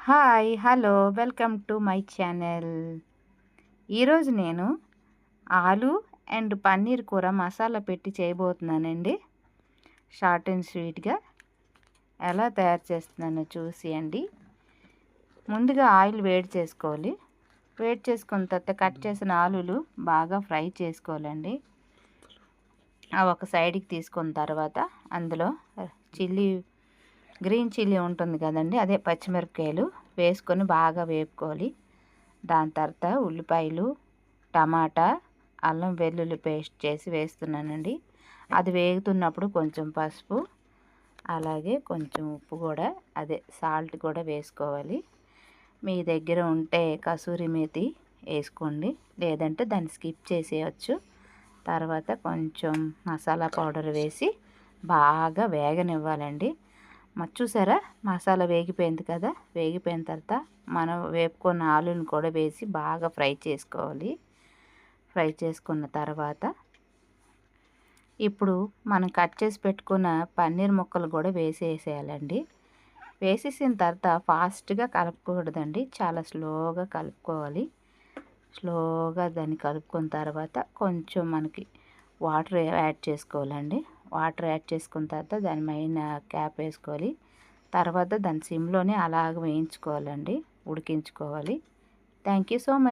Hi! Hello! Welcome to my channel. ఈరోజు నేను ఆలు అండ్ పన్నీర్ కూర మసాలా పెట్టి చేయబోతున్నానండి. షార్ట్ అండ్ స్వీట్‌గా ఎలా తయారు చేస్తున్నానో చూసేయండి. ముందుగా ఆయిల్ వేడి చేసుకోవాలి. వేడి చేసుకున్న తర్వాత కట్ చేసిన ఆలులు బాగా ఫ్రై చేసుకోవాలండి. అవి ఒక సైడ్‌కి తీసుకున్న తర్వాత అందులో చిల్లీ గ్రీన్ చిల్లీ ఉంటుంది కదండీ! అదే పచ్చిమిరపకాయలు వేసుకొని బాగా వేపుకోవాలి. దాని తర్వాత ఉల్లిపాయలు, టమాటా, అల్లం వెల్లుల్లి పేస్ట్ చేసి వేస్తున్నానండి. అది వేగుతున్నప్పుడు కొంచెం పసుపు, అలాగే కొంచెం ఉప్పు కూడా అదే సాల్ట్ కూడా వేసుకోవాలి. మీ దగ్గర ఉంటే కసూరి మేతి వేసుకోండి, లేదంటే దాన్ని స్కిప్ చేసేయచ్చు. తర్వాత కొంచెం మసాలా పౌడర్ వేసి బాగా వేగనివ్వాలండి. చూసారా మసాలా వేగిపోయింది కదా! వేగిపోయిన తర్వాత మనం వేపుకున్న ఆలుని కూడా వేసి బాగా ఫ్రై చేసుకోవాలి. ఫ్రై చేసుకున్న తర్వాత ఇప్పుడు మనం కట్ చేసి పెట్టుకున్న పన్నీర్ ముక్కలు కూడా వేసేసేయాలండి. వేసేసిన తర్వాత ఫాస్ట్గా కలుపుకూడదండి, చాలా స్లోగా కలుపుకోవాలి. స్లోగా దాన్ని కలుపుకున్న తర్వాత కొంచెం మనకి వాటర్ యాడ్ చేసుకోవాలండి. వాటర్ యాడ్ చేసుకున్న తర్వాత దాని పైన క్యాప్ వేసుకోవాలి. తర్వాత దాన్ని సిమ్లోనే అలాగ వేయించుకోవాలండి, ఉడికించుకోవాలి. Thank you so much.